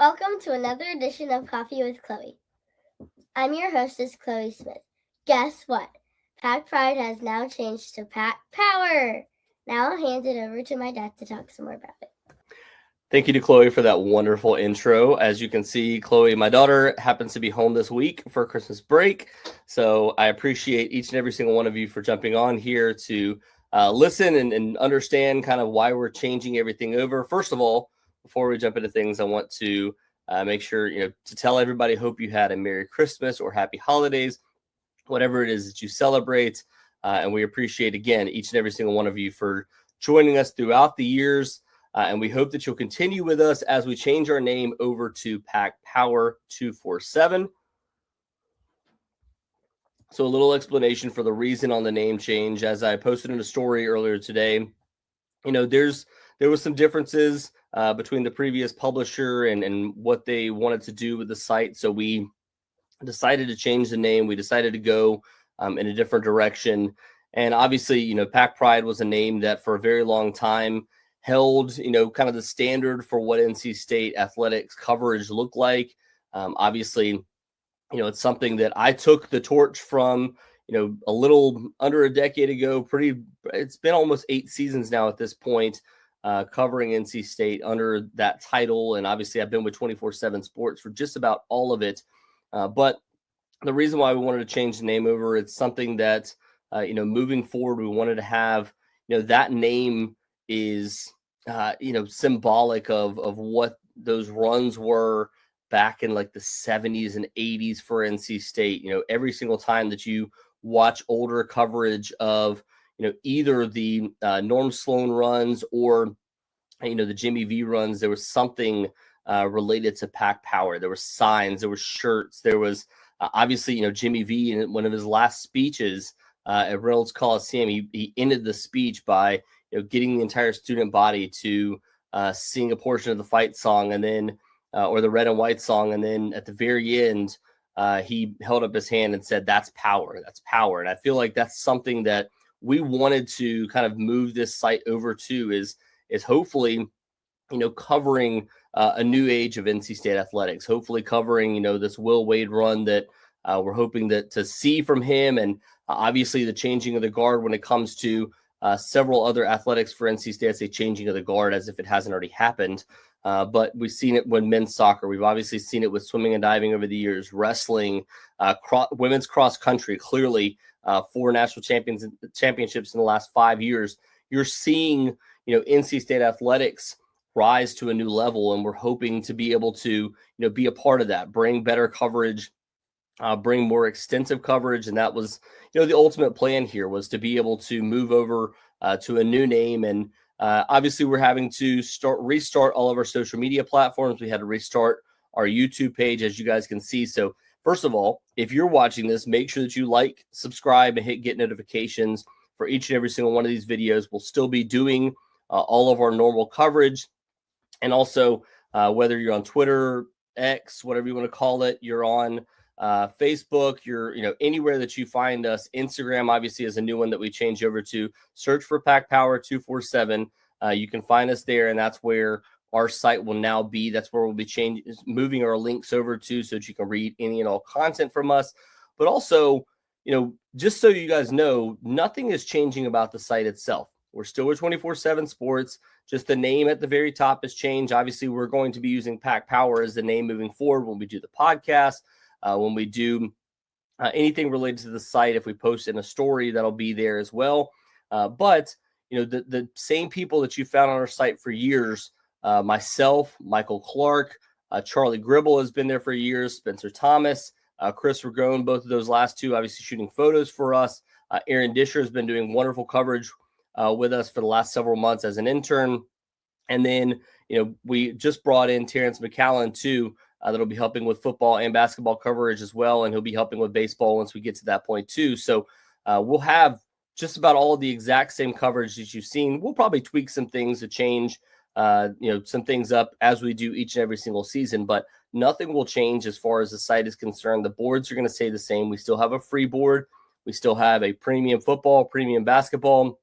Welcome to another edition of Coffee with Chloe. I'm your hostess, Chloe Smith. Guess what? Pack Pride has now changed to Pack Power. Now I'll hand it over to my dad to talk some more about it. Thank you to Chloe for that wonderful intro. As you can see, Chloe, my daughter, happens to be home this week for Christmas break. So I appreciate each and every single one of you for jumping on here to listen and understand kind of why we're changing everything over. First of all, before we jump into things, I want to make sure, to tell everybody, hope you had a Merry Christmas or Happy Holidays, whatever it is that you celebrate. And we appreciate, again, each and every single one of you for joining us throughout the years. And we hope that you'll continue with us as we change our name over to Pack Power 247. So a little explanation for the reason on the name change. As I posted in a story earlier today, there was some differences between the previous publisher and what they wanted to do with the site. So we decided to change the name. We decided to go in a different direction. And obviously, Pack Pride was a name that for a very long time held, kind of the standard for what NC State athletics coverage looked like. Obviously, it's something that I took the torch from, a little under a decade ago. It's been almost 8 seasons now at this point, covering NC State under that title. And obviously I've been with 247Sports for just about all of it. But the reason why we wanted to change the name over, it's something that, moving forward, we wanted to have, that name is, symbolic of what those runs were back in like the 70s and 80s for NC State. Every single time that you watch older coverage of, either the Norm Sloan runs or, the Jimmy V runs, there was something related to Pack Power. There were signs, there were shirts, there was obviously, Jimmy V in one of his last speeches at Reynolds Coliseum, he ended the speech by, getting the entire student body to sing a portion of the fight song and then, or the red and white song. And then at the very end, he held up his hand and said, "That's power. That's power." And I feel like that's something that we wanted to kind of move this site over to is hopefully, covering a new age of NC State athletics, hopefully covering, this Will Wade run that we're hoping to see from him. And obviously the changing of the guard when it comes to several other athletics for NC State. I say changing of the guard as if it hasn't already happened. But we've seen it with men's soccer. We've obviously seen it with swimming and diving over the years, wrestling, women's cross country, clearly 4 national championships in the last 5 years. You're seeing, NC State athletics rise to a new level, and we're hoping to be able to, be a part of that, bring better coverage, bring more extensive coverage. And that was, the ultimate plan here was to be able to move over to a new name. And obviously we're having to restart all of our social media platforms. We had to restart our YouTube page, as you guys can see. So first of all, if you're watching this, make sure that you like, subscribe, and hit get notifications for each and every single one of these videos. We'll still be doing all of our normal coverage. And also, whether you're on Twitter, X, whatever you want to call it, you're on Facebook, you're, anywhere that you find us. Instagram, obviously, is a new one that we changed over to. Search for Pack Power 247. You can find us there, and that's where our site will now be. That's where we'll be moving our links over to so that you can read any and all content from us. But also, just so you guys know, nothing is changing about the site itself. We're still with 247 Sports. Just the name at the very top has changed. Obviously, we're going to be using Pack Power as the name moving forward when we do the podcast. When we do anything related to the site, if we post in a story, that'll be there as well. But, the same people that you found on our site for years, myself, Michael Clark, Charlie Gribble has been there for years, Spencer Thomas, Chris Ragone, both of those last two, obviously shooting photos for us. Aaron Disher has been doing wonderful coverage with us for the last several months as an intern. And then, we just brought in Terrence McCallan too, that'll be helping with football and basketball coverage as well. And he'll be helping with baseball once we get to that point too. So we'll have just about all of the exact same coverage that you've seen. We'll probably tweak some things to change, some things up as we do each and every single season, but nothing will change as far as the site is concerned. The boards are going to stay the same. We still have a free board. We still have a premium football, premium basketball.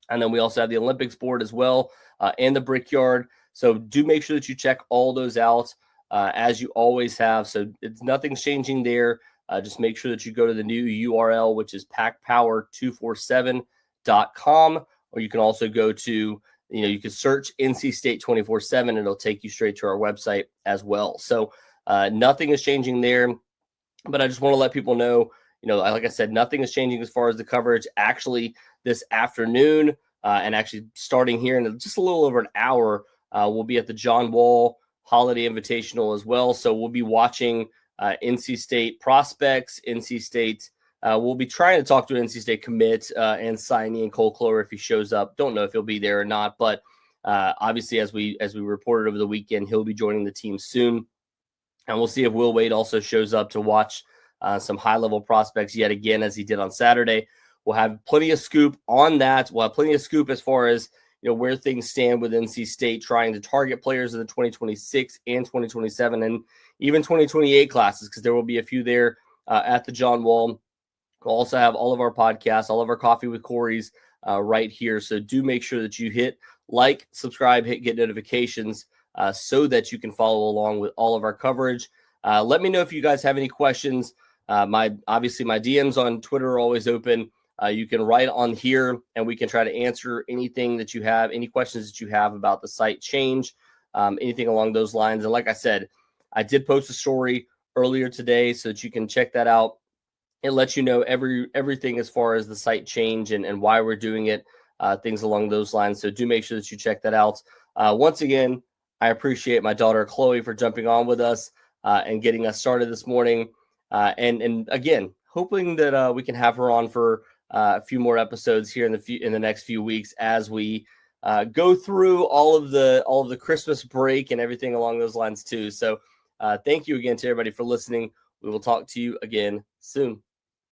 And then we also have the Olympics board as well, and the Brickyard. So do make sure that you check all those out. as you always have. So nothing's changing there. Just make sure that you go to the new URL, which is packpower247.com, or you can also go to, you can search NC State 24/7, and it'll take you straight to our website as well. So nothing is changing there, but I just want to let people know, like I said, nothing is changing as far as the coverage. Actually, this afternoon, and actually starting here in just a little over an hour, we'll be at the John Wall Holiday Invitational as well. So we'll be watching NC State prospects, NC State. We'll be trying to talk to an NC State commit and signee and Cole Clover if he shows up. Don't know if he'll be there or not, but obviously, as we reported over the weekend, he'll be joining the team soon. And we'll see if Will Wade also shows up to watch some high-level prospects yet again, as he did on Saturday. We'll have plenty of scoop on that. We'll have plenty of scoop as far as where things stand with NC State trying to target players in the 2026 and 2027 and even 2028 classes, because there will be a few there at the John Wall. We'll also have all of our podcasts, all of our Coffee with Corys right here. So do make sure that you hit like, subscribe, get notifications so that you can follow along with all of our coverage. Let me know if you guys have any questions. My DMs on Twitter are always open. You can write on here, and we can try to answer anything that you have, any questions that you have about the site change, anything along those lines. And like I said, I did post a story earlier today so that you can check that out. It lets you know everything as far as the site change and why we're doing it, things along those lines. So do make sure that you check that out. Once again, I appreciate my daughter Chloe for jumping on with us and getting us started this morning. And again, hoping that we can have her on for a few more episodes here in the next few weeks as we go through all of the Christmas break and everything along those lines too. So thank you again to everybody for listening. We will talk to you again soon.